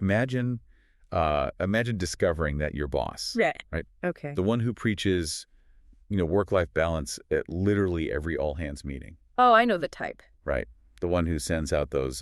imagine discovering that your boss, Right. right? Okay. The one who preaches, work-life balance at literally every all-hands meeting, Oh, I know the type. right? The one who sends out those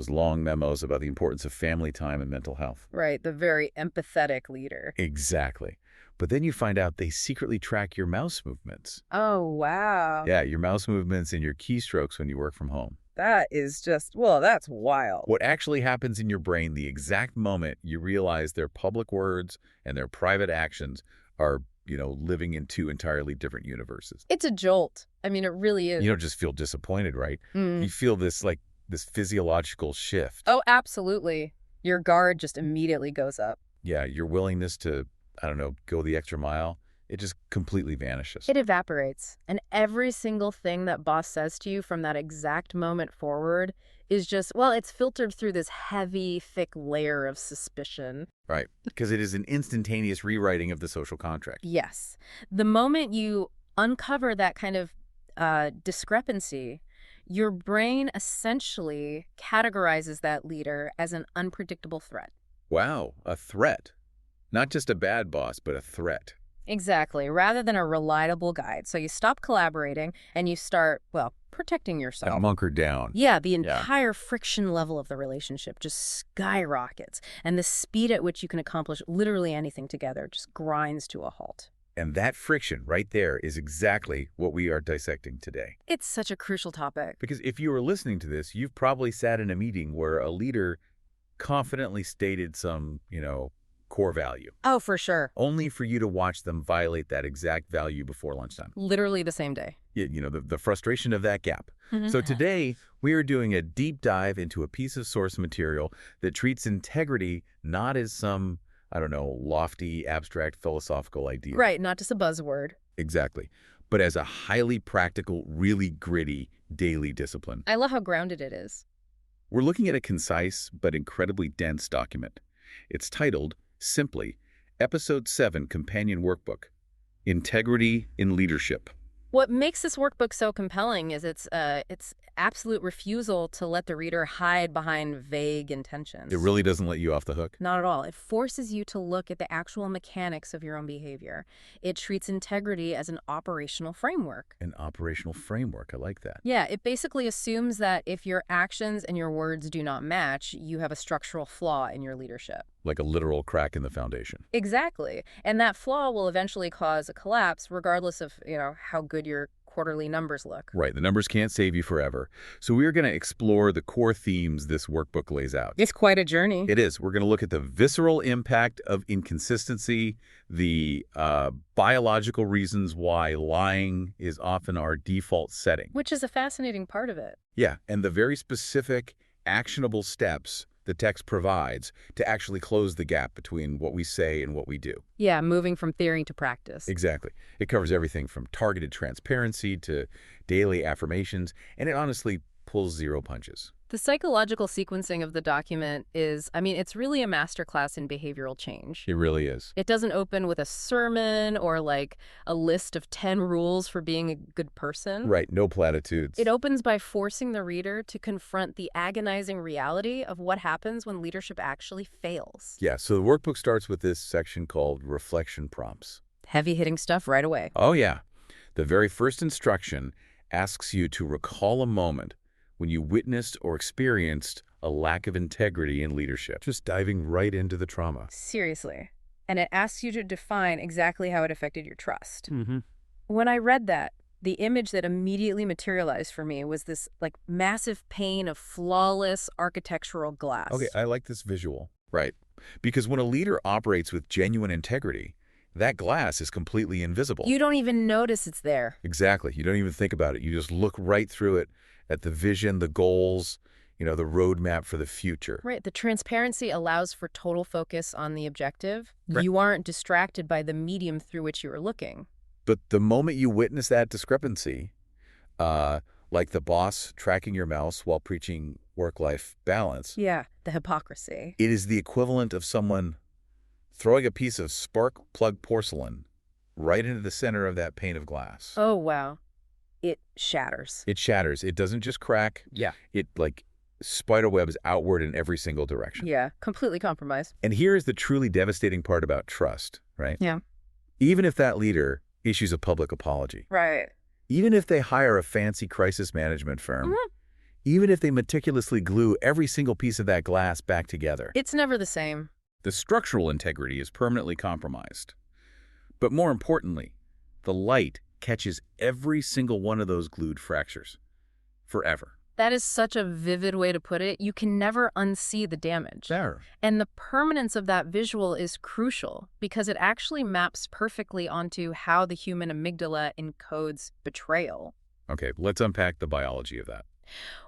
long memos about the importance of family time and mental health. Right. The very empathetic leader. Exactly. But then you find out they secretly track your mouse movements. Oh, wow. Yeah, your mouse movements and your keystrokes when you work from home. That is just, well, that's wild. What actually happens in your brain the exact moment you realize their public words and their private actions are, living in two entirely different universes. It's a jolt. I mean, it really is. You don't just feel disappointed, right? You feel this physiological shift. Oh, absolutely. Your guard just immediately goes up. Yeah, your willingness to, go the extra mile, it just completely vanishes. It evaporates. And every single thing that boss says to you from that exact moment forward is just, well, it's filtered through this heavy, thick layer of suspicion. Right, because it is an instantaneous rewriting of the social contract. Yes. The moment you uncover that kind of discrepancy, your brain essentially categorizes that leader as an unpredictable threat. Wow, a threat. Not just a bad boss, but a threat. Exactly, rather than a reliable guide. So you stop collaborating and you start, well, protecting yourself. And hunker down. Yeah, the entire friction level of the relationship just skyrockets. And the speed at which you can accomplish literally anything together just grinds to a halt. And that friction right there is exactly what we are dissecting today. It's such a crucial topic. Because if you were listening to this, you've probably sat in a meeting where a leader confidently stated some, core value. Oh, for sure. Only for you to watch them violate that exact value before lunchtime. Literally the same day. The frustration of that gap. So today, we are doing a deep dive into a piece of source material that treats integrity not as some, lofty, abstract, philosophical idea. Right, not just a buzzword. Exactly. But as a highly practical, really gritty daily discipline. I love how grounded it is. We're looking at a concise but incredibly dense document. It's titled, simply, Episode 7 Companion Workbook, Integrity in Leadership. What makes this workbook so compelling is its absolute refusal to let the reader hide behind vague intentions. It really doesn't let you off the hook. Not at all. It forces you to look at the actual mechanics of your own behavior. It treats integrity as an operational framework. An operational framework. I like that. Yeah, it basically assumes that if your actions and your words do not match, you have a structural flaw in your leadership. Like a literal crack in the foundation. Exactly. And that flaw will eventually cause a collapse regardless of, how good your quarterly numbers look. Right. The numbers can't save you forever. So we're going to explore the core themes this workbook lays out. It's quite a journey. It is. We're going to look at the visceral impact of inconsistency, the biological reasons why lying is often our default setting. Which is a fascinating part of it. Yeah. And the very specific, actionable steps the text provides to actually close the gap between what we say and what we do. Yeah, moving from theory to practice. Exactly. It covers everything from targeted transparency to daily affirmations, and it honestly pulls zero punches. The psychological sequencing of the document is, it's really a masterclass in behavioral change. It really is. It doesn't open with a sermon or like a list of 10 rules for being a good person. Right, no platitudes. It opens by forcing the reader to confront the agonizing reality of what happens when leadership actually fails. Yeah, so the workbook starts with this section called reflection prompts. Heavy-hitting stuff right away. Oh, yeah. The very first instruction asks you to recall a moment when you witnessed or experienced a lack of integrity in leadership. Just diving right into the trauma. Seriously. And it asks you to define exactly how it affected your trust. When I read that, the image that immediately materialized for me was this massive pane of flawless architectural glass. Okay, I like this visual. Right. Because when a leader operates with genuine integrity, that glass is completely invisible. You don't even notice it's there. Exactly. You don't even think about it. You just look right through it at the vision, the goals, the roadmap for the future. Right. The transparency allows for total focus on the objective. Right. You aren't distracted by the medium through which you are looking. But the moment you witness that discrepancy, like the boss tracking your mouse while preaching work-life balance. Yeah, the hypocrisy. It is the equivalent of someone throwing a piece of spark plug porcelain right into the center of that pane of glass. Oh, wow. It shatters. It shatters. It doesn't just crack. Yeah. It spiderwebs outward in every single direction. Yeah, completely compromised. And here is the truly devastating part about trust, right? Yeah. Even if that leader issues a public apology, Right. even if they hire a fancy crisis management firm, Mhm. even if they meticulously glue every single piece of that glass back together, It's never the same. the structural integrity is permanently compromised. But more importantly, the light catches every single one of those glued fractures forever. That is such a vivid way to put it. You can never unsee the damage. There. And the permanence of that visual is crucial because it actually maps perfectly onto how the human amygdala encodes betrayal. Okay, let's unpack the biology of that.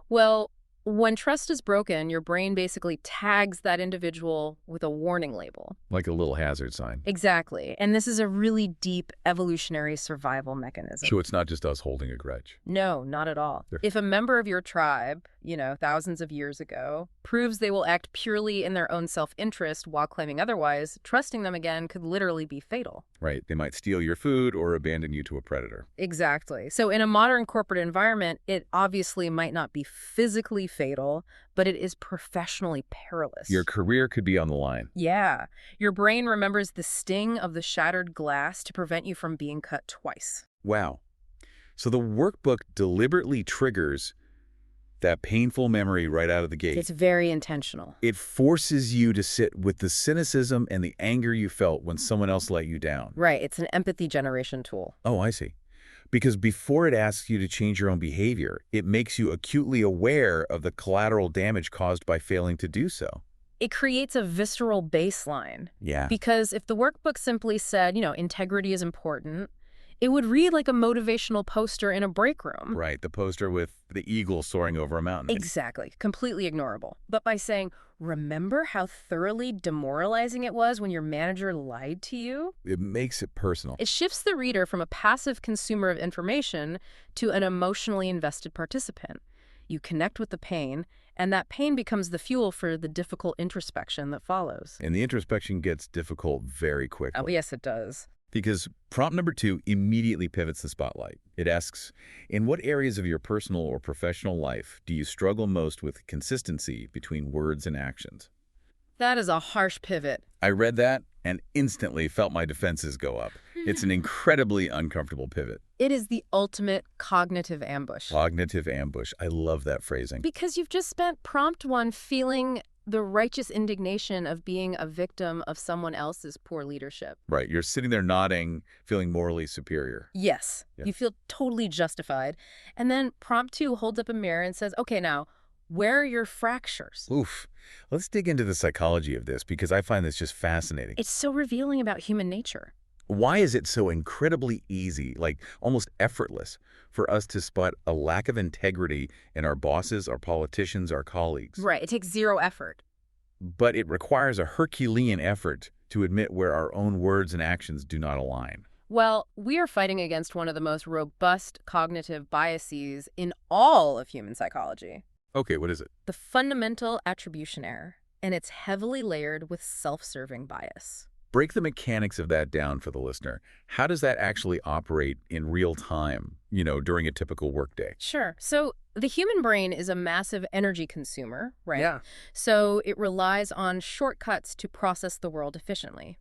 Well, when trust is broken, your brain basically tags that individual with a warning label. Like a little hazard sign. Exactly. And this is a really deep evolutionary survival mechanism. So it's not just us holding a grudge. No, not at all. If a member of your tribe, thousands of years ago, proves they will act purely in their own self-interest while claiming otherwise, trusting them again could literally be fatal. Right. They might steal your food or abandon you to a predator. Exactly. So in a modern corporate environment, it obviously might not be physically fatal, but it is professionally perilous. Your career could be on the line. Yeah. Your brain remembers the sting of the shattered glass to prevent you from being cut twice. Wow. So the workbook deliberately triggers that painful memory right out of the gate. It's very intentional. It forces you to sit with the cynicism and the anger you felt when someone else let you down. Right. It's an empathy generation tool. Oh, I see. Because before it asks you to change your own behavior, it makes you acutely aware of the collateral damage caused by failing to do so. It creates a visceral baseline. Yeah. Because if the workbook simply said, integrity is important, it would read like a motivational poster in a break room. Right, the poster with the eagle soaring over a mountain. Exactly. Completely ignorable. But by saying, remember how thoroughly demoralizing it was when your manager lied to you? It makes it personal. It shifts the reader from a passive consumer of information to an emotionally invested participant. You connect with the pain, and that pain becomes the fuel for the difficult introspection that follows. And the introspection gets difficult very quickly. Oh, yes, it does. Because prompt number 2 immediately pivots the spotlight. It asks, in what areas of your personal or professional life do you struggle most with consistency between words and actions? That is a harsh pivot. I read that and instantly felt my defenses go up. It's an incredibly uncomfortable pivot. It is the ultimate cognitive ambush. Cognitive ambush. I love that phrasing. Because you've just spent prompt 1 feeling the righteous indignation of being a victim of someone else's poor leadership. Right. You're sitting there nodding, feeling morally superior. Yes. Yeah. You feel totally justified. And then prompt 2 holds up a mirror and says, okay, now, where are your fractures? Oof. Let's dig into the psychology of this because I find this just fascinating. It's so revealing about human nature. Why is it so incredibly easy, like almost effortless, for us to spot a lack of integrity in our bosses, our politicians, our colleagues? Right. It takes zero effort. But it requires a Herculean effort to admit where our own words and actions do not align. Well, we are fighting against one of the most robust cognitive biases in all of human psychology. Okay, what is it? The fundamental attribution error, and it's heavily layered with self-serving bias. Break the mechanics of that down for the listener. How does that actually operate in real time, during a typical workday? Sure. So the human brain is a massive energy consumer, right? Yeah. So it relies on shortcuts to process the world efficiently.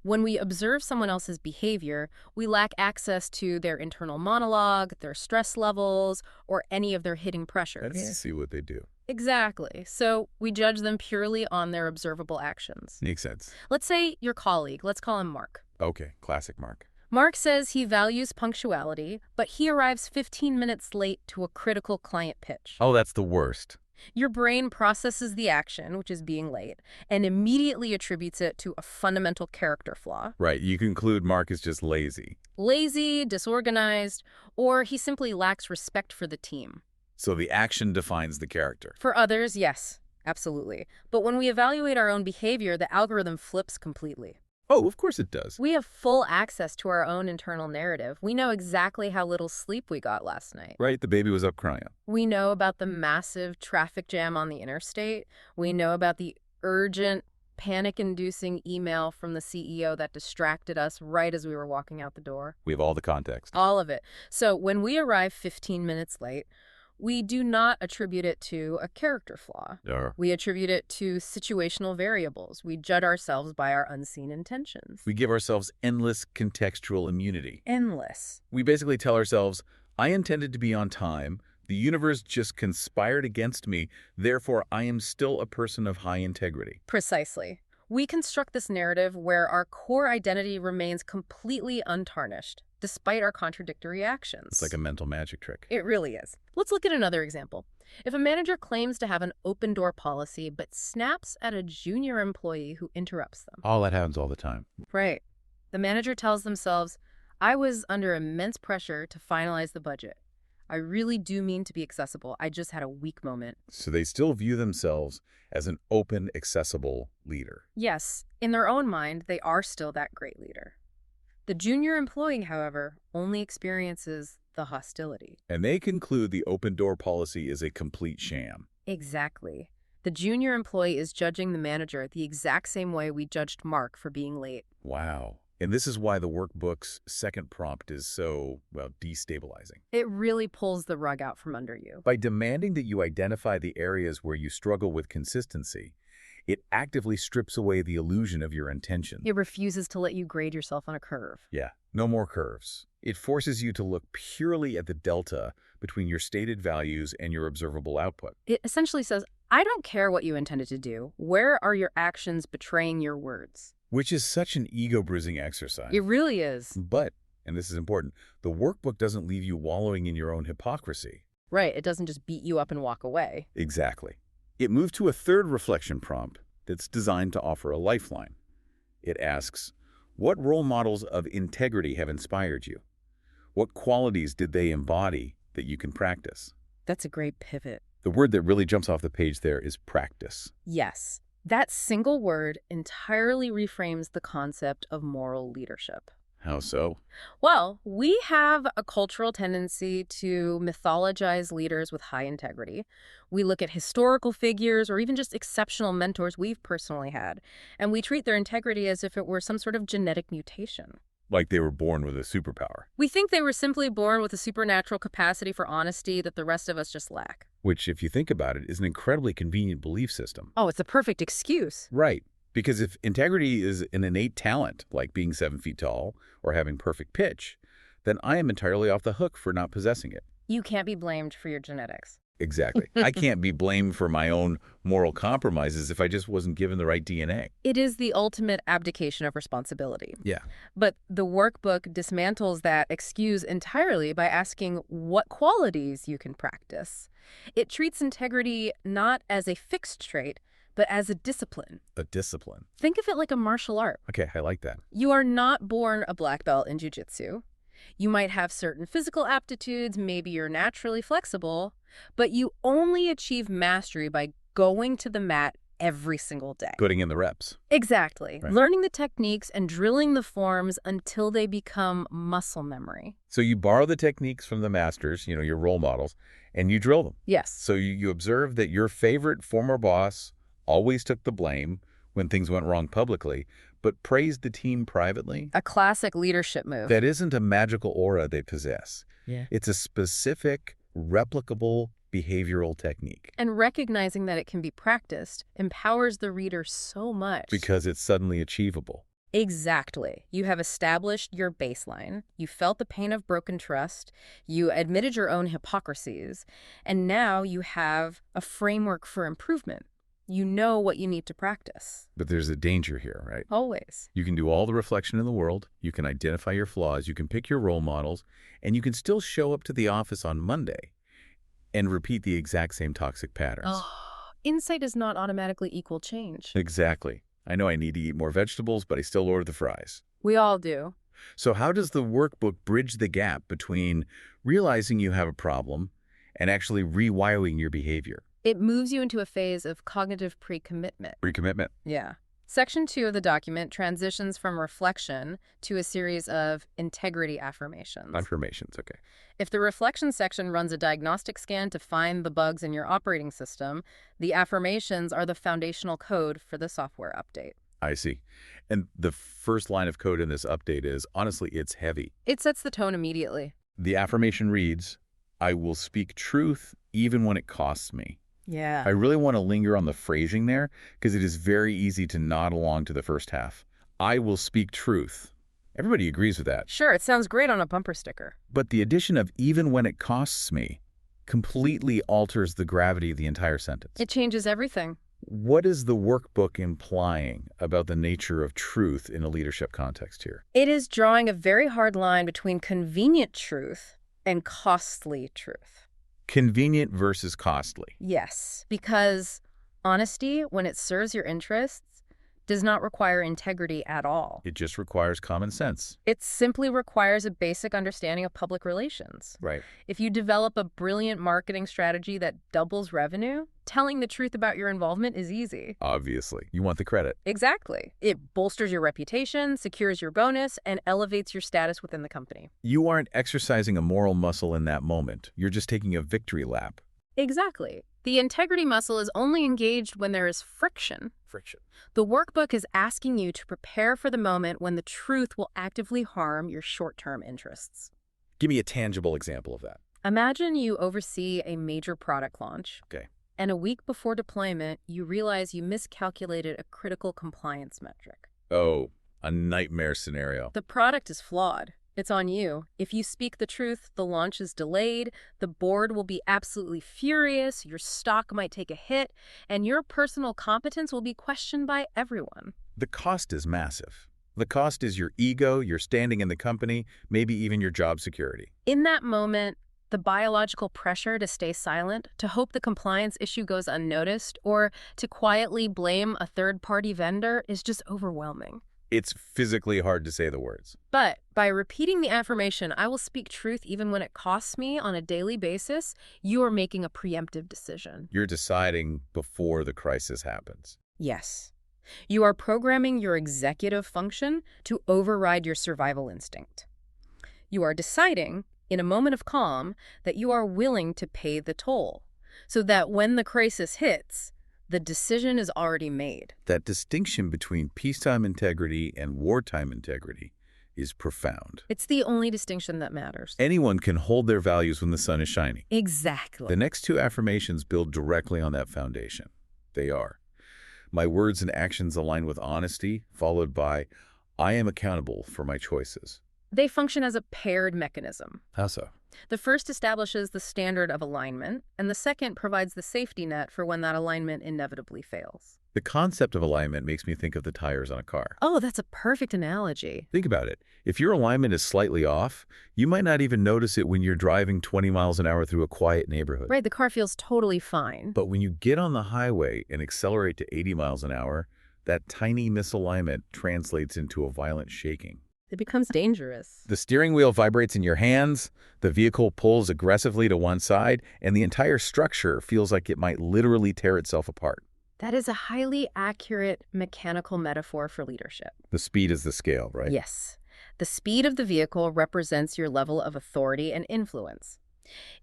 When we observe someone else's behavior, we lack access to their internal monologue, their stress levels, or any of their hidden pressures. Let's see what they do. Exactly. So we judge them purely on their observable actions. Makes sense. Let's say your colleague, let's call him Mark. Okay, classic Mark. Mark says he values punctuality, but he arrives 15 minutes late to a critical client pitch. Oh, that's the worst. Your brain processes the action, which is being late, and immediately attributes it to a fundamental character flaw. Right, you conclude Mark is just lazy. Lazy, disorganized, or he simply lacks respect for the team. So the action defines the character. For others, yes, absolutely. But when we evaluate our own behavior, the algorithm flips completely. Oh, of course it does. We have full access to our own internal narrative. We know exactly how little sleep we got last night. Right, the baby was up crying. We know about the massive traffic jam on the interstate. We know about the urgent, panic-inducing email from the CEO that distracted us right as we were walking out the door. We have all the context. All of it. So when we arrive 15 minutes late, We do not attribute it to a character flaw. We attribute it to situational variables. We judge ourselves by our unseen intentions. We give ourselves endless contextual immunity. Endless. We basically tell ourselves, I intended to be on time. The universe just conspired against me. Therefore, I am still a person of high integrity. Precisely. We construct this narrative where our core identity remains completely untarnished, despite our contradictory actions. It's like a mental magic trick. It really is. Let's look at another example. If a manager claims to have an open-door policy but snaps at a junior employee who interrupts them. Oh, that happens all the time. Right. The manager tells themselves, I was under immense pressure to finalize the budget. I really do mean to be accessible. I just had a weak moment. So they still view themselves as an open, accessible leader. Yes, in their own mind, they are still that great leader. The junior employee, however, only experiences the hostility. And they conclude the open door policy is a complete sham. Exactly. The junior employee is judging the manager the exact same way we judged Mark for being late. Wow. And this is why the workbook's second prompt is so, well, destabilizing. It really pulls the rug out from under you. By demanding that you identify the areas where you struggle with consistency, it actively strips away the illusion of your intention. It refuses to let you grade yourself on a curve. Yeah, no more curves. It forces you to look purely at the delta between your stated values and your observable output. It essentially says, I don't care what you intended to do. Where are your actions betraying your words? Which is such an ego-bruising exercise. It really is. But, and this is important, the workbook doesn't leave you wallowing in your own hypocrisy. Right, it doesn't just beat you up and walk away. Exactly. It moved to a third reflection prompt that's designed to offer a lifeline. It asks, what role models of integrity have inspired you? What qualities did they embody that you can practice? That's a great pivot. The word that really jumps off the page there is practice. Yes. That single word entirely reframes the concept of moral leadership. How so? Well, we have a cultural tendency to mythologize leaders with high integrity. We look at historical figures or even just exceptional mentors we've personally had, and we treat their integrity as if it were some sort of genetic mutation. Like they were born with a superpower. We think they were simply born with a supernatural capacity for honesty that the rest of us just lack. Which, if you think about it, is an incredibly convenient belief system. Oh, it's a perfect excuse. Right. Because if integrity is an innate talent, like being 7 feet tall or having perfect pitch, then I am entirely off the hook for not possessing it. You can't be blamed for your genetics. Exactly. I can't be blamed for my own moral compromises if I just wasn't given the right DNA. It is the ultimate abdication of responsibility. Yeah. But the workbook dismantles that excuse entirely by asking what qualities you can practice. It treats integrity not as a fixed trait, but as a discipline. A discipline. Think of it like a martial art. Okay, I like that. You are not born a black belt in jiu-jitsu. You might have certain physical aptitudes, maybe you're naturally flexible, but you only achieve mastery by going to the mat every single day. Putting in the reps. Exactly. Right. Learning the techniques and drilling the forms until they become muscle memory. So you borrow the techniques from the masters, your role models, and you drill them. Yes. So you observe that your favorite former boss always took the blame when things went wrong publicly, but praised the team privately. A classic leadership move. That isn't a magical aura they possess. Yeah. It's a specific, replicable behavioral technique. And recognizing that it can be practiced empowers the reader so much. Because it's suddenly achievable. Exactly. You have established your baseline. You felt the pain of broken trust. You admitted your own hypocrisies. And now you have a framework for improvement. You know what you need to practice. But there's a danger here, right? Always. You can do all the reflection in the world, you can identify your flaws, you can pick your role models, and you can still show up to the office on Monday and repeat the exact same toxic patterns. Oh, insight does not automatically equal change. Exactly. I know I need to eat more vegetables, but I still order the fries. We all do. So how does the workbook bridge the gap between realizing you have a problem and actually rewiring your behavior? It moves you into a phase of cognitive pre-commitment. Pre-commitment. Yeah. Section 2 of the document transitions from reflection to a series of integrity affirmations. Affirmations, okay. If the reflection section runs a diagnostic scan to find the bugs in your operating system, the affirmations are the foundational code for the software update. I see. And the first line of code in this update is, honestly, it's heavy. It sets the tone immediately. The affirmation reads, I will speak truth even when it costs me. Yeah. I really want to linger on the phrasing there because it is very easy to nod along to the first half. I will speak truth. Everybody agrees with that. Sure, it sounds great on a bumper sticker. But the addition of even when it costs me completely alters the gravity of the entire sentence. It changes everything. What is the workbook implying about the nature of truth in a leadership context here? It is drawing a very hard line between convenient truth and costly truth. Convenient versus costly. Yes, because honesty, when it serves your interests, does not require integrity at all. It just requires common sense. It simply requires a basic understanding of public relations. Right. If you develop a brilliant marketing strategy that doubles revenue, telling the truth about your involvement is easy. Obviously. You want the credit. Exactly. It bolsters your reputation, secures your bonus, and elevates your status within the company. You aren't exercising a moral muscle in that moment. You're just taking a victory lap. Exactly. The integrity muscle is only engaged when there is friction. Friction. The workbook is asking you to prepare for the moment when the truth will actively harm your short-term interests. Give me a tangible example of that. Imagine you oversee a major product launch. Okay. And a week before deployment, you realize you miscalculated a critical compliance metric. Oh, a nightmare scenario. The product is flawed. It's on you. If you speak the truth, the launch is delayed, the board will be absolutely furious, your stock might take a hit, and your personal competence will be questioned by everyone. The cost is massive. The cost is your ego, your standing in the company, maybe even your job security. In that moment, the biological pressure to stay silent, to hope the compliance issue goes unnoticed, or to quietly blame a third-party vendor is just overwhelming. It's physically hard to say the words. But by repeating the affirmation, I will speak truth even when it costs me on a daily basis, you are making a preemptive decision. You're deciding before the crisis happens. Yes. You are programming your executive function to override your survival instinct. You are deciding, in a moment of calm, that you are willing to pay the toll, so that when the crisis hits, the decision is already made. That distinction between peacetime integrity and wartime integrity is profound. It's the only distinction that matters. Anyone can hold their values when the sun is shining. Exactly. The next two affirmations build directly on that foundation. They are, my words and actions align with honesty, followed by, I am accountable for my choices. They function as a paired mechanism. How so? The first establishes the standard of alignment, and the second provides the safety net for when that alignment inevitably fails. The concept of alignment makes me think of the tires on a car. Oh, that's a perfect analogy. Think about it. If your alignment is slightly off, you might not even notice it when you're driving 20 miles an hour through a quiet neighborhood. Right, the car feels totally fine. But when you get on the highway and accelerate to 80 miles an hour, that tiny misalignment translates into a violent shaking. It becomes dangerous. The steering wheel vibrates in your hands, the vehicle pulls aggressively to one side, and the entire structure feels like it might literally tear itself apart. That is a highly accurate mechanical metaphor for leadership. The speed is the scale, right? Yes. The speed of the vehicle represents your level of authority and influence.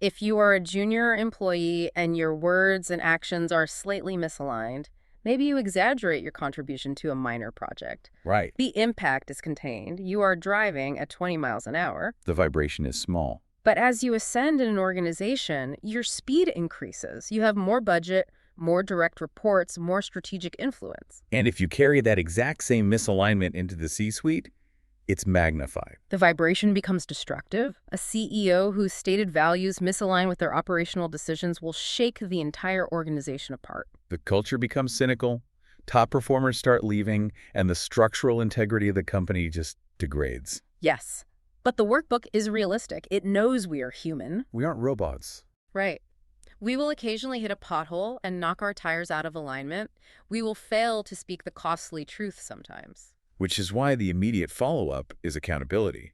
If you are a junior employee and your words and actions are slightly misaligned, maybe you exaggerate your contribution to a minor project. Right. The impact is contained. You are driving at 20 miles an hour. The vibration is small. But as you ascend in an organization, your speed increases. You have more budget, more direct reports, more strategic influence. And if you carry that exact same misalignment into the C-suite, it's magnified. The vibration becomes destructive. A CEO whose stated values misalign with their operational decisions will shake the entire organization apart. The culture becomes cynical, top performers start leaving, and the structural integrity of the company just degrades. Yes, but the workbook is realistic. It knows we are human. We aren't robots. Right. We will occasionally hit a pothole and knock our tires out of alignment. We will fail to speak the costly truth sometimes. Which is why the immediate follow-up is accountability.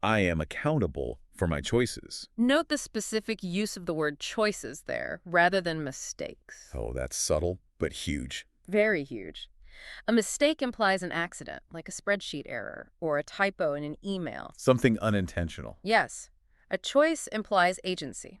I am accountable for my choices. Note the specific use of the word choices there, rather than mistakes. Oh, that's subtle, but huge. Very huge. A mistake implies an accident, like a spreadsheet error, or a typo in an email. Something unintentional. Yes. A choice implies agency.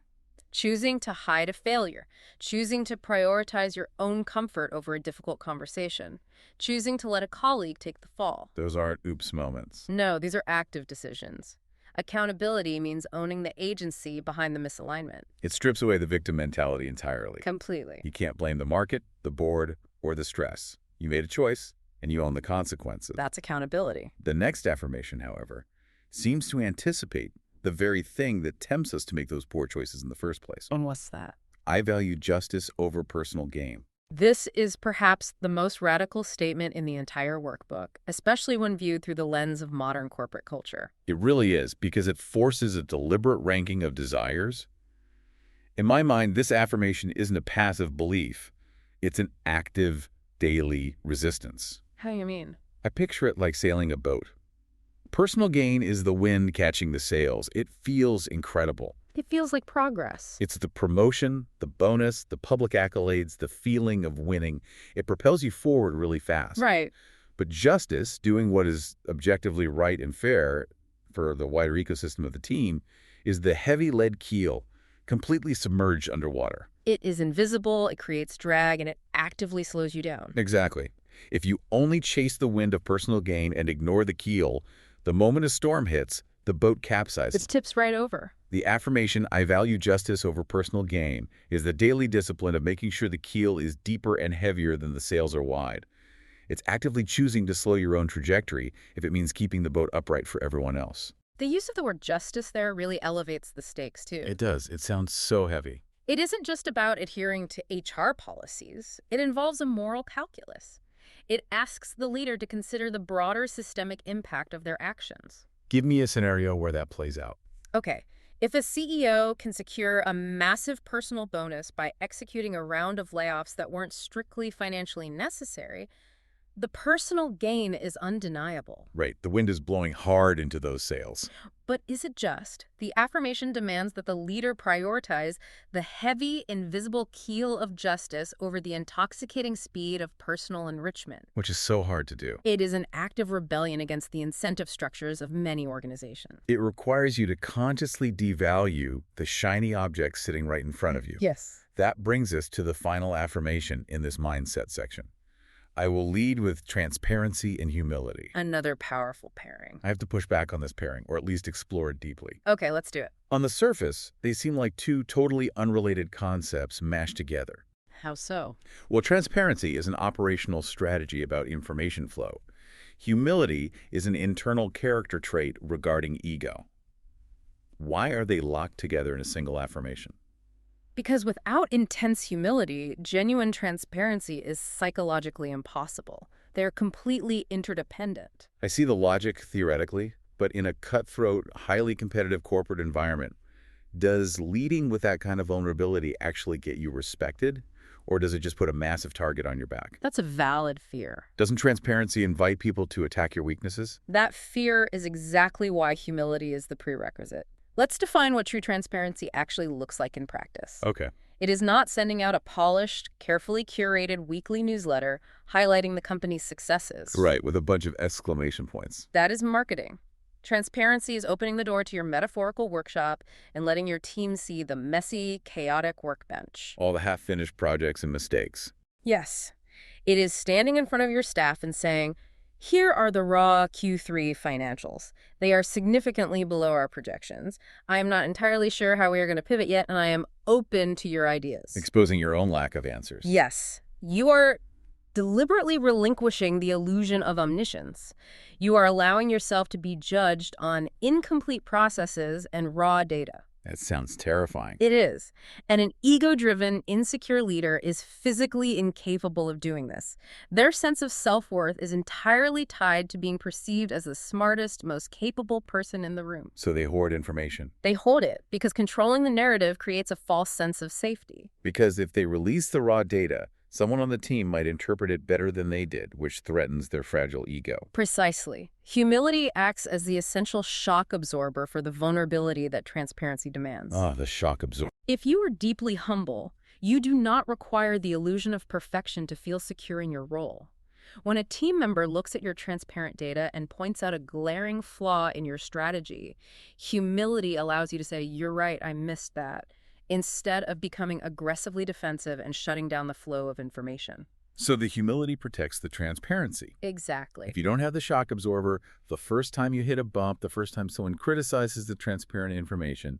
Choosing to hide a failure, choosing to prioritize your own comfort over a difficult conversation, choosing to let a colleague take the fall. Those aren't oops moments. No, these are active decisions. Accountability means owning the agency behind the misalignment. It strips away the victim mentality entirely. Completely. You can't blame the market, the board, or the stress. You made a choice, and you own the consequences. That's accountability. The next affirmation, however, seems to anticipate the very thing that tempts us to make those poor choices in the first place. And what's that? I value justice over personal gain. This is perhaps the most radical statement in the entire workbook, especially when viewed through the lens of modern corporate culture. It really is, because it forces a deliberate ranking of desires. In my mind, this affirmation isn't a passive belief. It's an active, daily resistance. How do you mean? I picture it like sailing a boat. Personal gain is the wind catching the sails. It feels incredible. It feels like progress. It's the promotion, the bonus, the public accolades, the feeling of winning. It propels you forward really fast. Right. But justice, doing what is objectively right and fair for the wider ecosystem of the team, is the heavy lead keel, completely submerged underwater. It is invisible, it creates drag, and it actively slows you down. Exactly. If you only chase the wind of personal gain and ignore the keel, the moment a storm hits, the boat capsizes. It tips right over. The affirmation, I value justice over personal gain, is the daily discipline of making sure the keel is deeper and heavier than the sails are wide. It's actively choosing to slow your own trajectory if it means keeping the boat upright for everyone else. The use of the word justice there really elevates the stakes, too. It does. It sounds so heavy. It isn't just about adhering to HR policies. It involves a moral calculus. It asks the leader to consider the broader systemic impact of their actions. Give me a scenario where that plays out. Okay, if a CEO can secure a massive personal bonus by executing a round of layoffs that weren't strictly financially necessary, the personal gain is undeniable. Right. The wind is blowing hard into those sails. But is it just? The affirmation demands that the leader prioritize the heavy, invisible keel of justice over the intoxicating speed of personal enrichment. Which is so hard to do. It is an active rebellion against the incentive structures of many organizations. It requires you to consciously devalue the shiny object sitting right in front of you. Yes. That brings us to the final affirmation in this mindset section. I will lead with transparency and humility. Another powerful pairing. I have to push back on this pairing, or at least explore it deeply. Okay, let's do it. On the surface, they seem like two totally unrelated concepts mashed together. How so? Well, transparency is an operational strategy about information flow. Humility is an internal character trait regarding ego. Why are they locked together in a single affirmation? Because without intense humility, genuine transparency is psychologically impossible. They're completely interdependent. I see the logic theoretically, but in a cutthroat, highly competitive corporate environment, does leading with that kind of vulnerability actually get you respected? Or does it just put a massive target on your back? That's a valid fear. Doesn't transparency invite people to attack your weaknesses? That fear is exactly why humility is the prerequisite. Let's define what true transparency actually looks like in practice. Okay. It is not sending out a polished, carefully curated weekly newsletter highlighting the company's successes. Right, with a bunch of exclamation points. That is marketing. Transparency is opening the door to your metaphorical workshop and letting your team see the messy, chaotic workbench. All the half-finished projects and mistakes. Yes. It is standing in front of your staff and saying, here are the raw Q3 financials. They are significantly below our projections. I am not entirely sure how we are going to pivot yet, and I am open to your ideas. Exposing your own lack of answers. Yes. You are deliberately relinquishing the illusion of omniscience. You are allowing yourself to be judged on incomplete processes and raw data. That sounds terrifying. It is. And an ego-driven, insecure leader is physically incapable of doing this. Their sense of self-worth is entirely tied to being perceived as the smartest, most capable person in the room. So they hoard information. They hold it because controlling the narrative creates a false sense of safety. Because if they release the raw data, someone on the team might interpret it better than they did, which threatens their fragile ego. Precisely. Humility acts as the essential shock absorber for the vulnerability that transparency demands. The shock absorber. If you are deeply humble, you do not require the illusion of perfection to feel secure in your role. When a team member looks at your transparent data and points out a glaring flaw in your strategy, humility allows you to say, "You're right, I missed that," instead of becoming aggressively defensive and shutting down the flow of information. So the humility protects the transparency. Exactly. If you don't have the shock absorber, the first time you hit a bump, the first time someone criticizes the transparent information,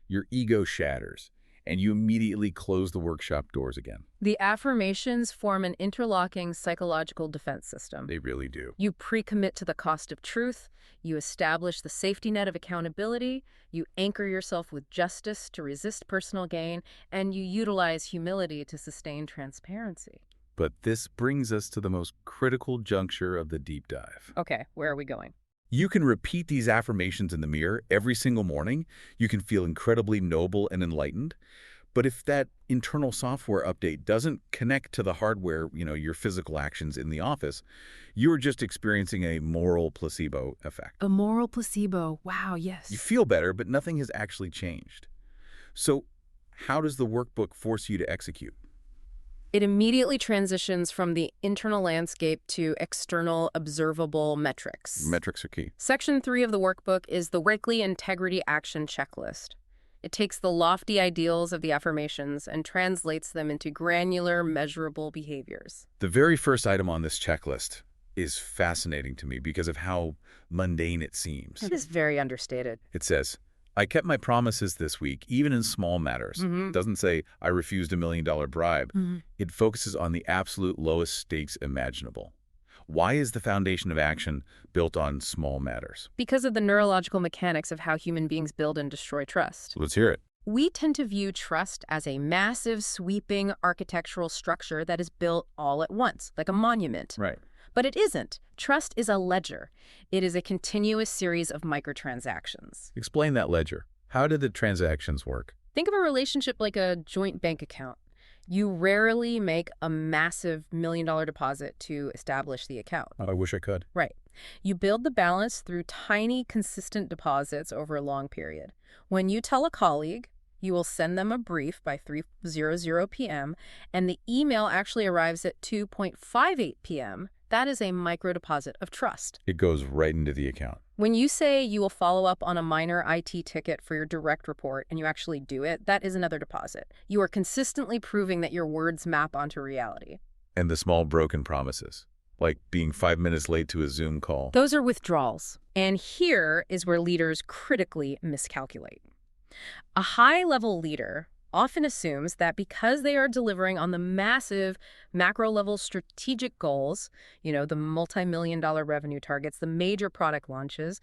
your ego shatters, and you immediately close the workshop doors again. The affirmations form an interlocking psychological defense system. They really do. You pre-commit to the cost of truth, you establish the safety net of accountability, you anchor yourself with justice to resist personal gain, and you utilize humility to sustain transparency. But this brings us to the most critical juncture of the deep dive. Okay, where are we going? You can repeat these affirmations in the mirror every single morning. You can feel incredibly noble and enlightened. But if that internal software update doesn't connect to the hardware, your physical actions in the office, you're just experiencing a moral placebo effect. A moral placebo. Wow, yes. You feel better, but nothing has actually changed. So how does the workbook force you to execute? It immediately transitions from the internal landscape to external observable metrics. Metrics are key. Section 3 of the workbook is the weekly integrity action checklist. It takes the lofty ideals of the affirmations and translates them into granular, measurable behaviors. The very first item on this checklist is fascinating to me because of how mundane it seems. It is very understated. It says, I kept my promises this week, even in small matters. It doesn't say, I refused $1 million bribe. It focuses on the absolute lowest stakes imaginable. Why is the foundation of action built on small matters? Because of the neurological mechanics of how human beings build and destroy trust. Let's hear it. We tend to view trust as a massive, sweeping architectural structure that is built all at once, like a monument. Right. But it isn't. Trust is a ledger. It is a continuous series of microtransactions. Explain that ledger. How do the transactions work? Think of a relationship like a joint bank account. You rarely make a massive $1 million deposit to establish the account. Oh, I wish I could. Right. You build the balance through tiny, consistent deposits over a long period. When you tell a colleague, you will send them a brief by 3:00 p.m., and the email actually arrives at 2:58 p.m., that is a microdeposit of trust. It goes right into the account. When you say you will follow up on a minor IT ticket for your direct report and you actually do it, that is another deposit. You are consistently proving that your words map onto reality. And the small broken promises, like being 5 minutes late to a Zoom call. Those are withdrawals. And here is where leaders critically miscalculate. A high-level leader often assumes that because they are delivering on the massive macro-level strategic goals, the multi-million-dollar revenue targets, the major product launches,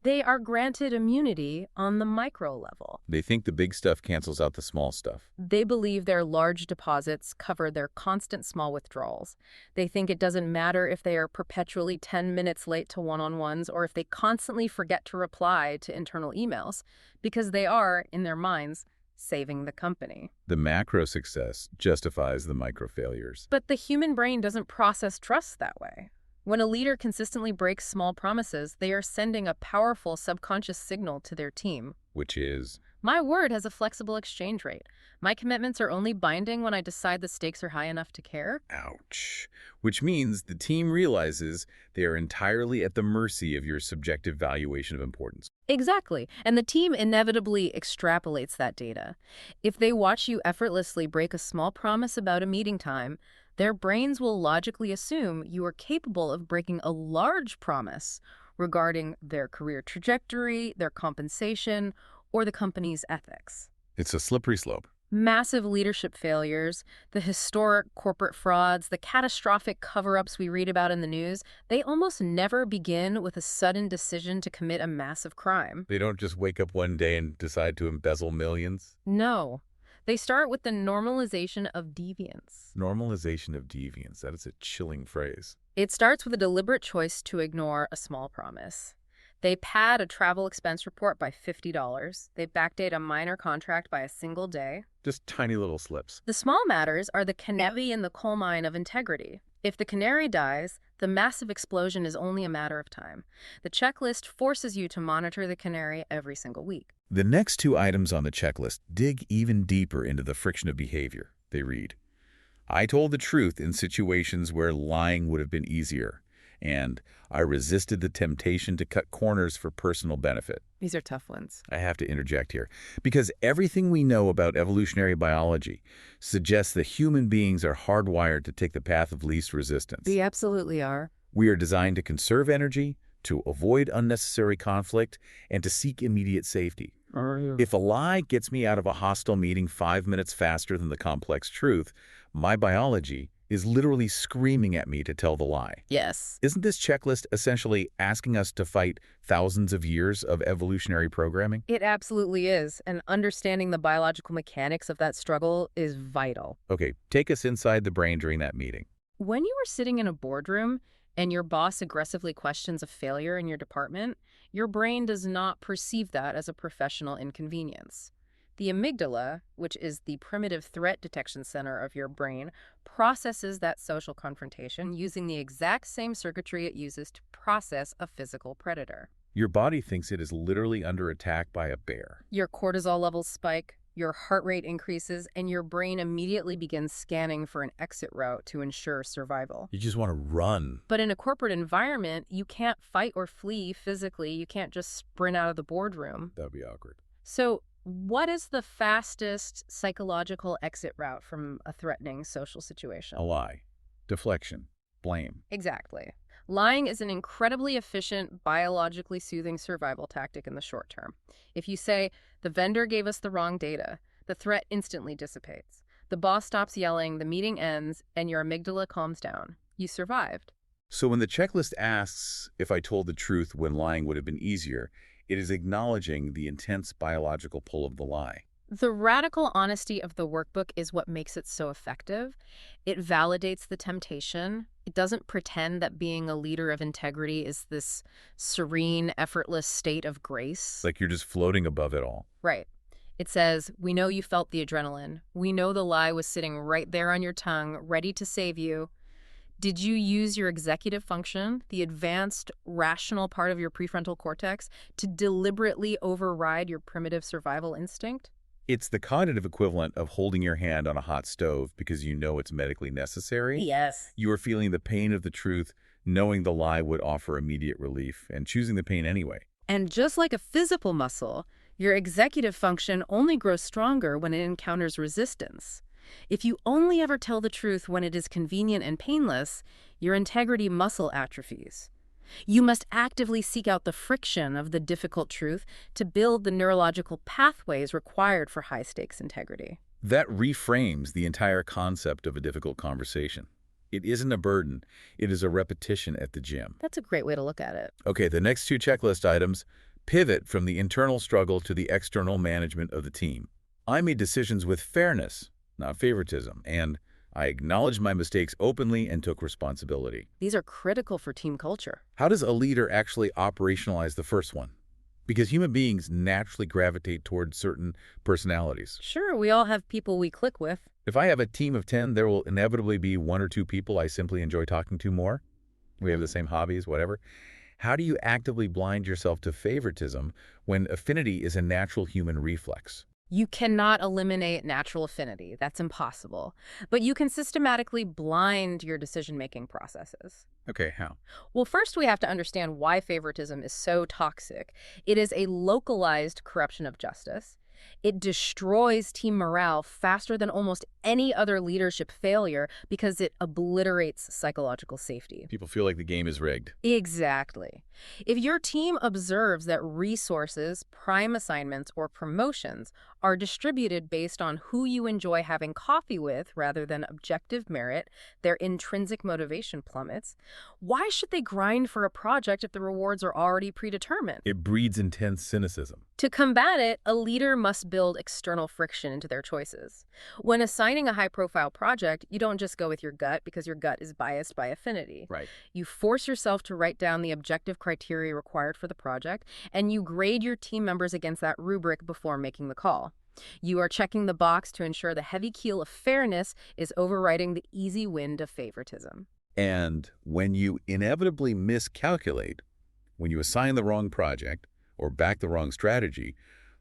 they are granted immunity on the micro level. They think the big stuff cancels out the small stuff. They believe their large deposits cover their constant small withdrawals. They think it doesn't matter if they are perpetually 10 minutes late to one-on-ones or if they constantly forget to reply to internal emails, because they are, in their minds, saving the company. The macro success justifies the micro failures. But the human brain doesn't process trust that way. When a leader consistently breaks small promises, they are sending a powerful subconscious signal to their team. Which is? My word has a flexible exchange rate. My commitments are only binding when I decide the stakes are high enough to care. Ouch. Which means the team realizes they are entirely at the mercy of your subjective valuation of importance. Exactly. And the team inevitably extrapolates that data. If they watch you effortlessly break a small promise about a meeting time, their brains will logically assume you are capable of breaking a large promise regarding their career trajectory, their compensation, or the company's ethics. It's a slippery slope. Massive leadership failures, the historic corporate frauds, the catastrophic cover-ups we read about in the news, they almost never begin with a sudden decision to commit a massive crime. They don't just wake up one day and decide to embezzle millions. No. They start with the normalization of deviance. Normalization of deviance. That is a chilling phrase. It starts with a deliberate choice to ignore a small promise. They pad a travel expense report by $50. They backdate a minor contract by a single day. Just tiny little slips. The small matters are the canary in the coal mine of integrity. If the canary dies, the massive explosion is only a matter of time. The checklist forces you to monitor the canary every single week. The next two items on the checklist dig even deeper into the friction of behavior. They read, I told the truth in situations where lying would have been easier, And I resisted the temptation to cut corners for personal benefit. These are tough ones. I have to interject here, because everything we know about evolutionary biology suggests that human beings are hardwired to take the path of least resistance. They absolutely are. We are designed to conserve energy, to avoid unnecessary conflict, and to seek immediate safety. If a lie gets me out of a hostile meeting 5 minutes faster than the complex truth, my biology is literally screaming at me to tell the lie. Yes. Isn't this checklist essentially asking us to fight thousands of years of evolutionary programming? It absolutely is, and understanding the biological mechanics of that struggle is vital. Okay, take us inside the brain during that meeting. When you are sitting in a boardroom and your boss aggressively questions a failure in your department, your brain does not perceive that as a professional inconvenience. The amygdala, which is the primitive threat detection center of your brain, processes that social confrontation using the exact same circuitry it uses to process a physical predator. Your body thinks it is literally under attack by a bear. Your cortisol levels spike, your heart rate increases, and your brain immediately begins scanning for an exit route to ensure survival. You just want to run. But in a corporate environment, you can't fight or flee physically. You can't just sprint out of the boardroom. That would be awkward. So, what is the fastest psychological exit route from a threatening social situation? A lie. Deflection. Blame. Exactly. Lying is an incredibly efficient, biologically soothing survival tactic in the short term. If you say, the vendor gave us the wrong data, the threat instantly dissipates. The boss stops yelling, the meeting ends, and your amygdala calms down. You survived. So when the checklist asks if I told the truth when lying would have been easier, it is acknowledging the intense biological pull of the lie. The radical honesty of the workbook is what makes it so effective. It validates the temptation. It doesn't pretend that being a leader of integrity is this serene, effortless state of grace. Like you're just floating above it all. Right. It says, we know you felt the adrenaline. We know the lie was sitting right there on your tongue, ready to save you. Did you use your executive function, the advanced, rational part of your prefrontal cortex, to deliberately override your primitive survival instinct? It's the cognitive equivalent of holding your hand on a hot stove because you know it's medically necessary. Yes. You are feeling the pain of the truth, knowing the lie would offer immediate relief, and choosing the pain anyway. And just like a physical muscle, your executive function only grows stronger when it encounters resistance. If you only ever tell the truth when it is convenient and painless, your integrity muscle atrophies. You must actively seek out the friction of the difficult truth to build the neurological pathways required for high-stakes integrity. That reframes the entire concept of a difficult conversation. It isn't a burden. It is a repetition at the gym. That's a great way to look at it. Okay, the next two checklist items pivot from the internal struggle to the external management of the team. I made decisions with fairness, not favoritism, and I acknowledged my mistakes openly and took responsibility. These are critical for team culture. How does a leader actually operationalize the first one? Because human beings naturally gravitate towards certain personalities. Sure, we all have people we click with. If I have a team of 10, there will inevitably be 1 or 2 people I simply enjoy talking to more. We have the same hobbies, whatever. How do you actively blind yourself to favoritism when affinity is a natural human reflex? You cannot eliminate natural affinity. That's impossible. But you can systematically blind your decision-making processes. Okay, how? Well, first we have to understand why favoritism is so toxic. It is a localized corruption of justice. It destroys team morale faster than almost any other leadership failure because it obliterates psychological safety. People feel like the game is rigged. Exactly. If your team observes that resources, prime assignments, or promotions are distributed based on who you enjoy having coffee with rather than objective merit, their intrinsic motivation plummets. Why should they grind for a project if the rewards are already predetermined? It breeds intense cynicism. To combat it, a leader must build external friction into their choices. When assigning a high-profile project, you don't just go with your gut because your gut is biased by affinity. Right. You force yourself to write down the objective criteria required for the project, and you grade your team members against that rubric before making the call. You are checking the box to ensure the heavy keel of fairness is overriding the easy wind of favoritism. And when you inevitably miscalculate, when you assign the wrong project or back the wrong strategy,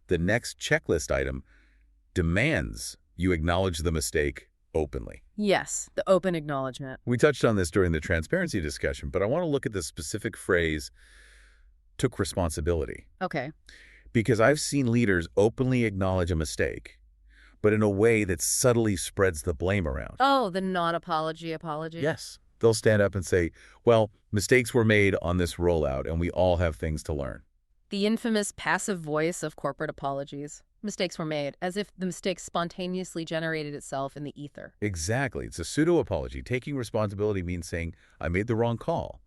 the next checklist item demands you acknowledge the mistake openly. Yes, the open acknowledgement. We touched on this during the transparency discussion, but I want to look at the specific phrase, took responsibility. Okay. Because I've seen leaders openly acknowledge a mistake, but in a way that subtly spreads the blame around. Oh, the non-apology apology? Yes. They'll stand up and say, well, mistakes were made on this rollout, and we all have things to learn. The infamous passive voice of corporate apologies. Mistakes were made, as if the mistake spontaneously generated itself in the ether. Exactly. It's a pseudo-apology. Taking responsibility means saying, I made the wrong call.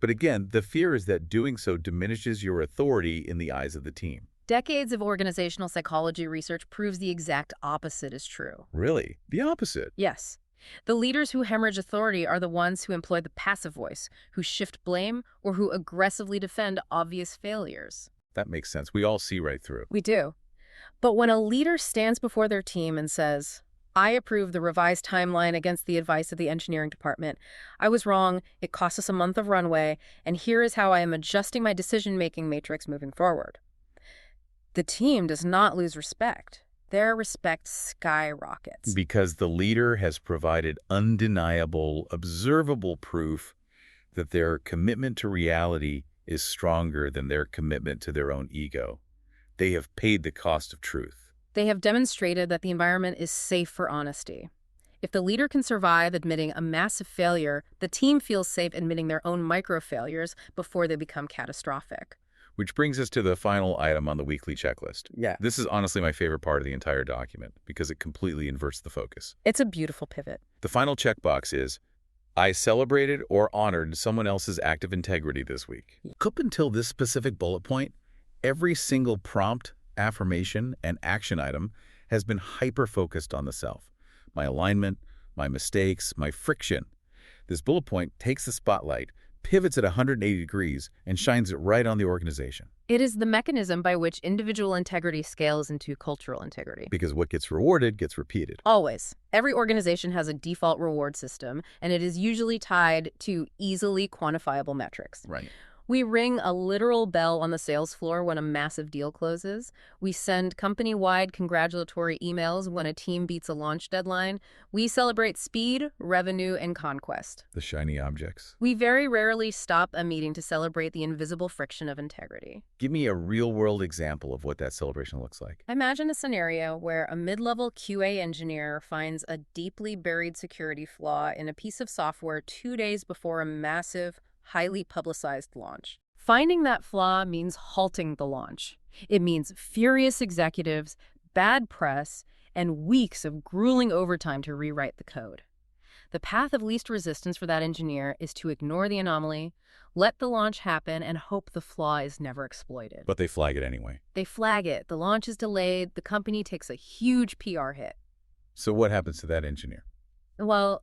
But again, the fear is that doing so diminishes your authority in the eyes of the team. Decades of organizational psychology research proves the exact opposite is true. Really? The opposite? Yes. The leaders who hemorrhage authority are the ones who employ the passive voice, who shift blame, or who aggressively defend obvious failures. That makes sense. We all see right through. We do. But when a leader stands before their team and says, I approve the revised timeline against the advice of the engineering department. I was wrong, it cost us a month of runway, and here is how I am adjusting my decision-making matrix moving forward. The team does not lose respect. Their respect skyrockets. Because the leader has provided undeniable, observable proof that their commitment to reality is stronger than their commitment to their own ego. They have paid the cost of truth. They have demonstrated that the environment is safe for honesty. If the leader can survive admitting a massive failure, the team feels safe admitting their own micro-failures before they become catastrophic. Which brings us to the final item on the weekly checklist. Yeah. This is honestly my favorite part of the entire document because it completely inverts the focus. It's a beautiful pivot. The final checkbox is, I celebrated or honored someone else's act of integrity this week. Up until this specific bullet point, every single prompt, affirmation, and action item has been hyper-focused on the self. My alignment, my mistakes, my friction. This bullet point takes the spotlight, pivots at 180 degrees, and shines it right on the organization. It is the mechanism by which individual integrity scales into cultural integrity. Because what gets rewarded gets repeated. Always. Every organization has a default reward system, and it is usually tied to easily quantifiable metrics. Right. We ring a literal bell on the sales floor when a massive deal closes. We send company-wide congratulatory emails when a team beats a launch deadline. We celebrate speed, revenue, and conquest. The shiny objects. We very rarely stop a meeting to celebrate the invisible friction of integrity. Give me a real-world example of what that celebration looks like. Imagine a scenario where a mid-level QA engineer finds a deeply buried security flaw in a piece of software 2 days before a massive, highly publicized launch. Finding that flaw means halting the launch. It means furious executives, bad press, and weeks of grueling overtime to rewrite the code. The path of least resistance for that engineer is to ignore the anomaly, let the launch happen, and hope the flaw is never exploited. But they flag it anyway. They flag it. The launch is delayed. The company takes a huge PR hit. So what happens to that engineer? Well,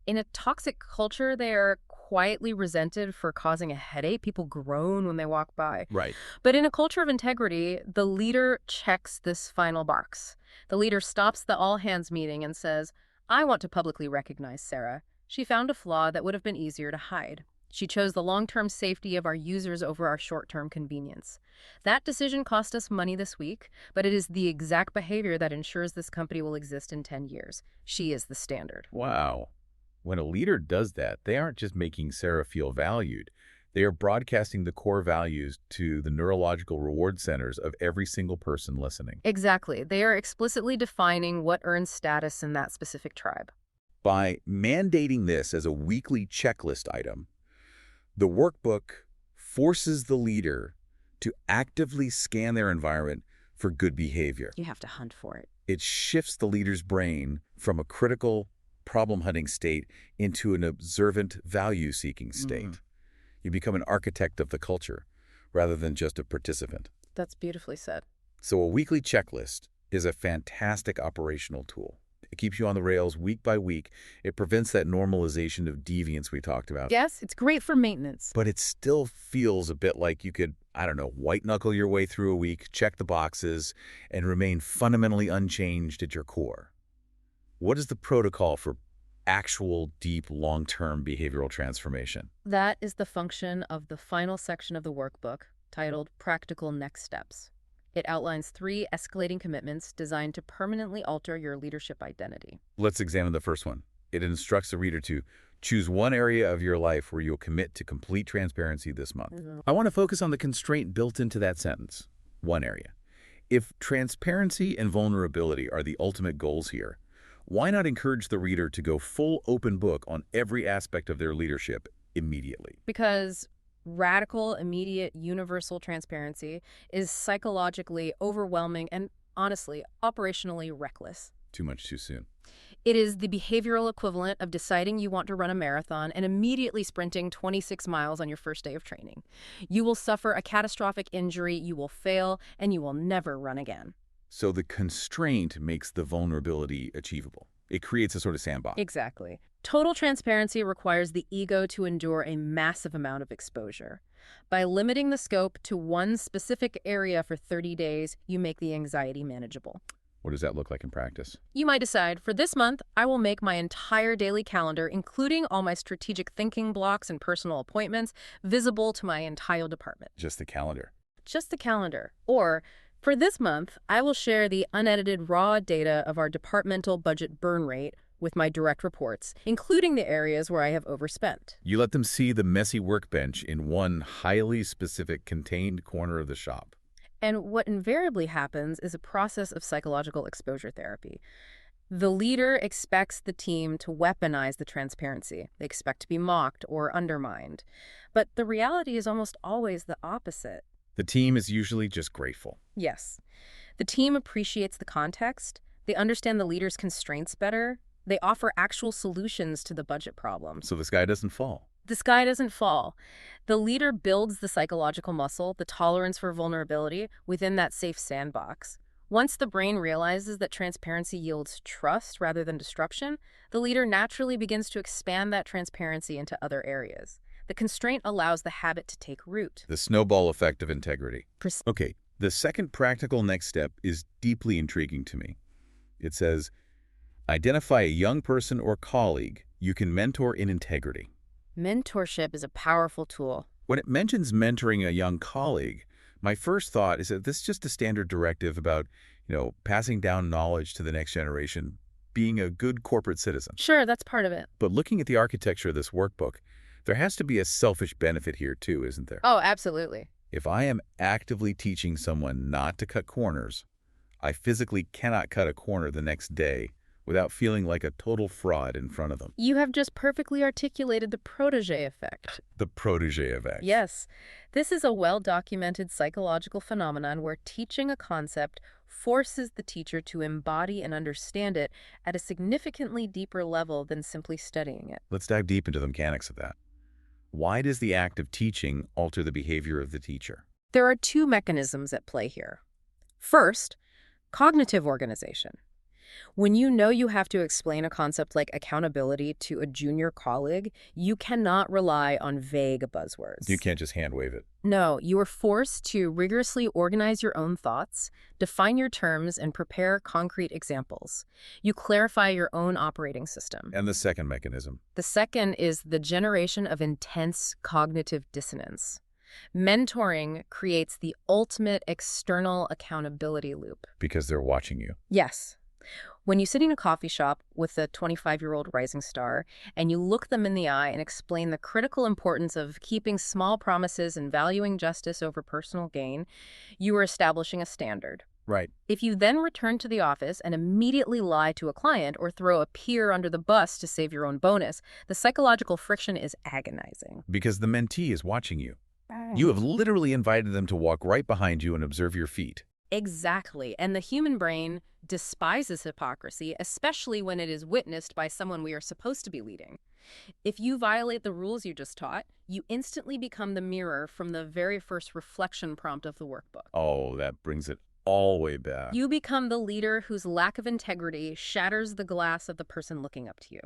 in a toxic culture, they are quietly resented for causing a headache. People groan when they walk by. Right. But in a culture of integrity, the leader checks this final box. The leader stops the all-hands meeting and says, I want to publicly recognize Sarah. She found a flaw that would have been easier to hide. She chose the long-term safety of our users over our short-term convenience. That decision cost us money this week, but it is the exact behavior that ensures this company will exist in 10 years. She is the standard. Wow. When a leader does that, they aren't just making Sarah feel valued. They are broadcasting the core values to the neurological reward centers of every single person listening. Exactly. They are explicitly defining what earns status in that specific tribe. By mandating this as a weekly checklist item, the workbook forces the leader to actively scan their environment for good behavior. You have to hunt for it. It shifts the leader's brain from a critical, problem-hunting state into an observant, value-seeking state. You become an architect of the culture rather than just a participant. That's beautifully said. So a weekly checklist is a fantastic operational tool. It keeps you on the rails week by week. It prevents that normalization of deviance we talked about. Yes, it's great for maintenance. But it still feels a bit like you could, I don't know, white-knuckle your way through a week, check the boxes, and remain fundamentally unchanged at your core. What is the protocol for actual, deep, long-term behavioral transformation? That is the function of the final section of the workbook, titled Practical Next Steps. It outlines 3 escalating commitments designed to permanently alter your leadership identity. Let's examine the first one. It instructs the reader to choose one area of your life where you'll commit to complete transparency this month. I want to focus on the constraint built into that sentence. One area. If transparency and vulnerability are the ultimate goals here, why not encourage the reader to go full open book on every aspect of their leadership immediately? Because radical, immediate, universal transparency is psychologically overwhelming and, honestly, operationally reckless. Too much too soon. It is the behavioral equivalent of deciding you want to run a marathon and immediately sprinting 26 miles on your first day of training. You will suffer a catastrophic injury, you will fail, and you will never run again. So the constraint makes the vulnerability achievable. It creates a sort of sandbox. Exactly. Total transparency requires the ego to endure a massive amount of exposure. By limiting the scope to one specific area for 30 days, you make the anxiety manageable. What does that look like in practice? You might decide, for this month, I will make my entire daily calendar, including all my strategic thinking blocks and personal appointments, visible to my entire department. Just the calendar. Just the calendar. Or, for this month, I will share the unedited raw data of our departmental budget burn rate with my direct reports, including the areas where I have overspent. You let them see the messy workbench in one highly specific contained corner of the shop. And what invariably happens is a process of psychological exposure therapy. The leader expects the team to weaponize the transparency. They expect to be mocked or undermined. But the reality is almost always the opposite. The team is usually just grateful. Yes. The team appreciates the context. They understand the leader's constraints better. They offer actual solutions to the budget problem. So the sky doesn't fall. The sky doesn't fall. The leader builds the psychological muscle, the tolerance for vulnerability, within that safe sandbox. Once the brain realizes that transparency yields trust rather than disruption, the leader naturally begins to expand that transparency into other areas. The constraint allows the habit to take root. The snowball effect of integrity. Okay, the second practical next step is deeply intriguing to me. It says, identify a young person or colleague you can mentor in integrity. Mentorship is a powerful tool. When it mentions mentoring a young colleague, my first thought is that this is just a standard directive about, passing down knowledge to the next generation, being a good corporate citizen. Sure, that's part of it. But looking at the architecture of this workbook, there has to be a selfish benefit here too, isn't there? Oh, absolutely. If I am actively teaching someone not to cut corners, I physically cannot cut a corner the next day without feeling like a total fraud in front of them. You have just perfectly articulated the protege effect. The protege effect. Yes. This is a well-documented psychological phenomenon where teaching a concept forces the teacher to embody and understand it at a significantly deeper level than simply studying it. Let's dive deep into the mechanics of that. Why does the act of teaching alter the behavior of the teacher? There are 2 mechanisms at play here. First, cognitive organization. When you know you have to explain a concept like accountability to a junior colleague, you cannot rely on vague buzzwords. You can't just hand wave it. No, you are forced to rigorously organize your own thoughts, define your terms, and prepare concrete examples. You clarify your own operating system. And the second mechanism? The second is the generation of intense cognitive dissonance. Mentoring creates the ultimate external accountability loop. Because they're watching you. Yes. When you sit in a coffee shop with a 25-year-old rising star and you look them in the eye and explain the critical importance of keeping small promises and valuing justice over personal gain, you are establishing a standard. Right. If you then return to the office and immediately lie to a client or throw a peer under the bus to save your own bonus, the psychological friction is agonizing. Because the mentee is watching you. You have literally invited them to walk right behind you and observe your feet. Exactly. And the human brain despises hypocrisy, especially when it is witnessed by someone we are supposed to be leading. If you violate the rules you just taught, you instantly become the mirror from the very first reflection prompt of the workbook. Oh, that brings it all the way back. You become the leader whose lack of integrity shatters the glass of the person looking up to you.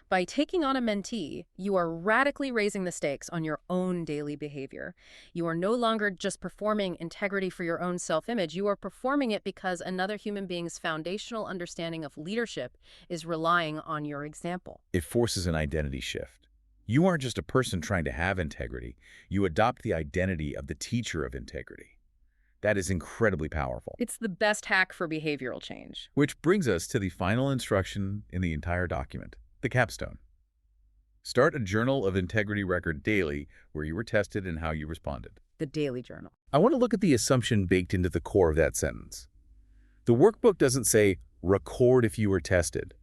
By taking on a mentee, you are radically raising the stakes on your own daily behavior. You are no longer just performing integrity for your own self-image. You are performing it because another human being's foundational understanding of leadership is relying on your example. It forces an identity shift. You aren't just a person trying to have integrity. You adopt the identity of the teacher of integrity. That is incredibly powerful. It's the best hack for behavioral change. Which brings us to the final instruction in the entire document, the capstone. Start a journal of integrity record daily where you were tested and how you responded. The daily journal. I want to look at the assumption baked into the core of that sentence. The workbook doesn't say, record if you were tested.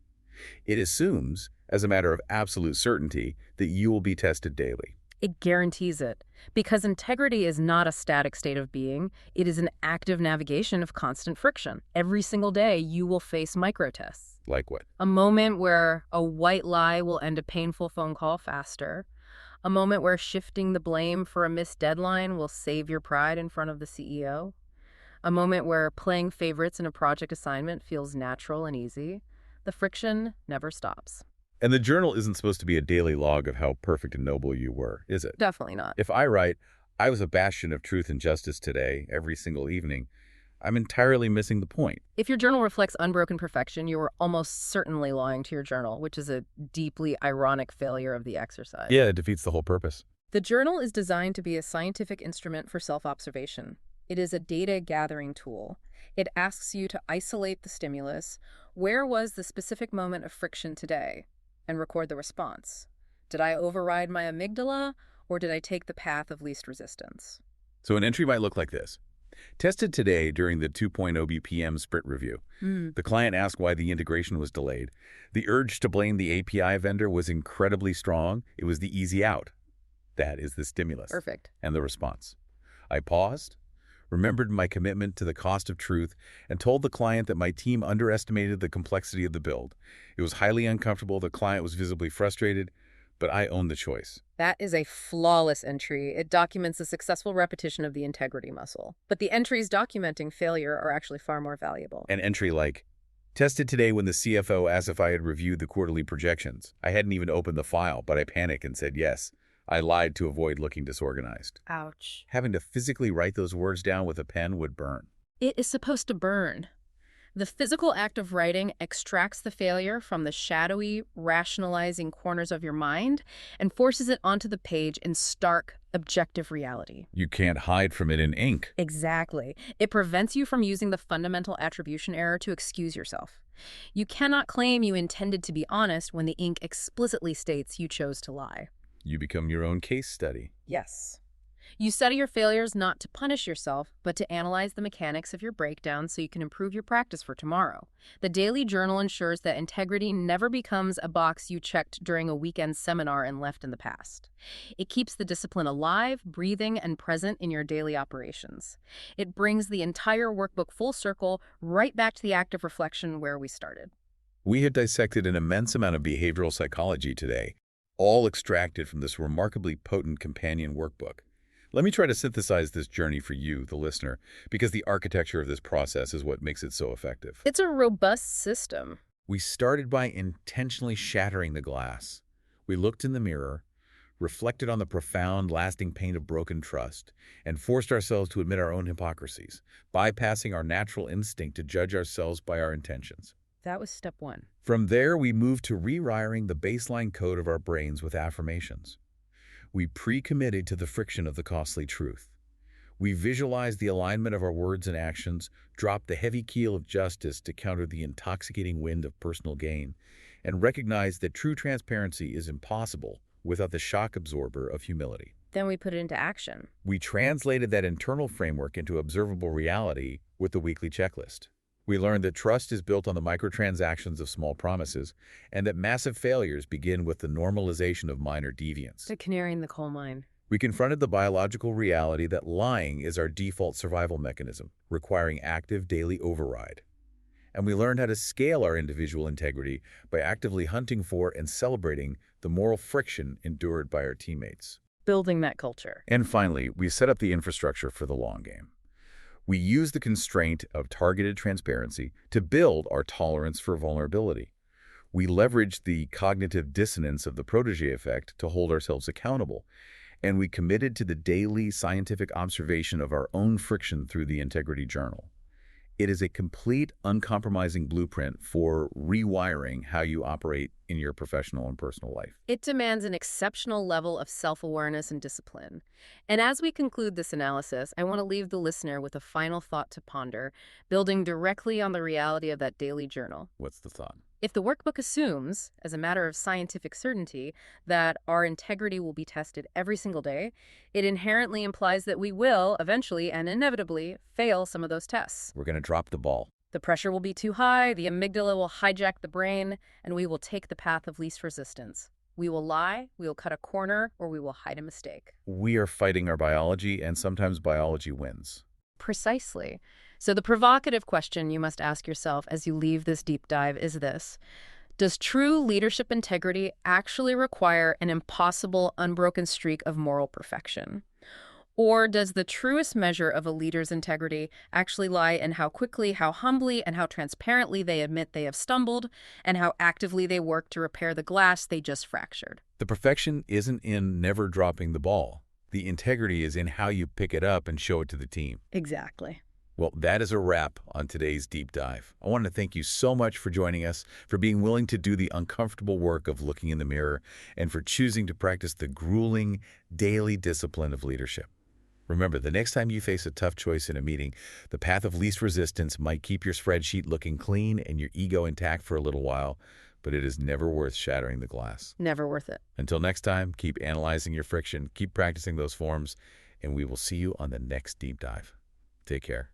It assumes, as a matter of absolute certainty, that you will be tested daily. It guarantees it. Because integrity is not a static state of being, it is an active navigation of constant friction. Every single day, you will face microtests. Like what? A moment where a white lie will end a painful phone call faster. A moment where shifting the blame for a missed deadline will save your pride in front of the CEO. A moment where playing favorites in a project assignment feels natural and easy. The friction never stops. And the journal isn't supposed to be a daily log of how perfect and noble you were, is it? Definitely not. If I write, I was a bastion of truth and justice today, every single evening, I'm entirely missing the point. If your journal reflects unbroken perfection, you are almost certainly lying to your journal, which is a deeply ironic failure of the exercise. Yeah, it defeats the whole purpose. The journal is designed to be a scientific instrument for self-observation. It is a data-gathering tool. It asks you to isolate the stimulus. Where was the specific moment of friction today? And record the response. Did I override my amygdala, or did I take the path of least resistance? So an entry might look like this. Tested today during the 2.0 BPM sprint review. The client asked why the integration was delayed. The urge to blame the API vendor was incredibly strong. It was the easy out. That is the stimulus. Perfect. And the response. I paused, remembered my commitment to the cost of truth, and told the client that my team underestimated the complexity of the build. It was highly uncomfortable. The client was visibly frustrated, but I owned the choice. That is a flawless entry. It documents the successful repetition of the integrity muscle. But the entries documenting failure are actually far more valuable. An entry like, tested today when the CFO asked if I had reviewed the quarterly projections. I hadn't even opened the file, but I panicked and said yes. I lied to avoid looking disorganized. Ouch. Having to physically write those words down with a pen would burn. It is supposed to burn. The physical act of writing extracts the failure from the shadowy, rationalizing corners of your mind and forces it onto the page in stark, objective reality. You can't hide from it in ink. Exactly. It prevents you from using the fundamental attribution error to excuse yourself. You cannot claim you intended to be honest when the ink explicitly states you chose to lie. You become your own case study. Yes. You study your failures not to punish yourself, but to analyze the mechanics of your breakdown so you can improve your practice for tomorrow. The daily journal ensures that integrity never becomes a box you checked during a weekend seminar and left in the past. It keeps the discipline alive, breathing, and present in your daily operations. It brings the entire workbook full circle, right back to the act of reflection where we started. We have dissected an immense amount of behavioral psychology today, all extracted from this remarkably potent companion workbook. Let me try to synthesize this journey for you, the listener, because the architecture of this process is what makes it so effective. It's a robust system. We started by intentionally shattering the glass. We looked in the mirror, reflected on the profound, lasting pain of broken trust, and forced ourselves to admit our own hypocrisies, bypassing our natural instinct to judge ourselves by our intentions. That was step one. From there, we moved to rewiring the baseline code of our brains with affirmations. We pre-committed to the friction of the costly truth. We visualized the alignment of our words and actions, dropped the heavy keel of justice to counter the intoxicating wind of personal gain, and recognized that true transparency is impossible without the shock absorber of humility. Then we put it into action. We translated that internal framework into observable reality with the weekly checklist. We learned that trust is built on the microtransactions of small promises, and that massive failures begin with the normalization of minor deviance. The canary in the coal mine. We confronted the biological reality that lying is our default survival mechanism, requiring active daily override. And we learned how to scale our individual integrity by actively hunting for and celebrating the moral friction endured by our teammates. Building that culture. And finally, we set up the infrastructure for the long game. We use the constraint of targeted transparency to build our tolerance for vulnerability. We leveraged the cognitive dissonance of the protege effect to hold ourselves accountable. And we committed to the daily scientific observation of our own friction through the Integrity Journal. It is a complete, uncompromising blueprint for rewiring how you operate in your professional and personal life. It demands an exceptional level of self-awareness and discipline. And as we conclude this analysis, I want to leave the listener with a final thought to ponder, building directly on the reality of that daily journal. What's the thought? If the workbook assumes, as a matter of scientific certainty, that our integrity will be tested every single day, it inherently implies that we will, eventually and inevitably, fail some of those tests. We're going to drop the ball. The pressure will be too high, the amygdala will hijack the brain, and we will take the path of least resistance. We will lie, we will cut a corner, or we will hide a mistake. We are fighting our biology, and sometimes biology wins. Precisely. So the provocative question you must ask yourself as you leave this deep dive is this: does true leadership integrity actually require an impossible, unbroken streak of moral perfection? Or does the truest measure of a leader's integrity actually lie in how quickly, how humbly, and how transparently they admit they have stumbled, and how actively they work to repair the glass they just fractured? The perfection isn't in never dropping the ball. The integrity is in how you pick it up and show it to the team. Exactly. Well, that is a wrap on today's deep dive. I want to thank you so much for joining us, for being willing to do the uncomfortable work of looking in the mirror, and for choosing to practice the grueling, daily discipline of leadership. Remember, the next time you face a tough choice in a meeting, the path of least resistance might keep your spreadsheet looking clean and your ego intact for a little while, but it is never worth shattering the glass. Never worth it. Until next time, keep analyzing your friction, keep practicing those forms, and we will see you on the next deep dive. Take care.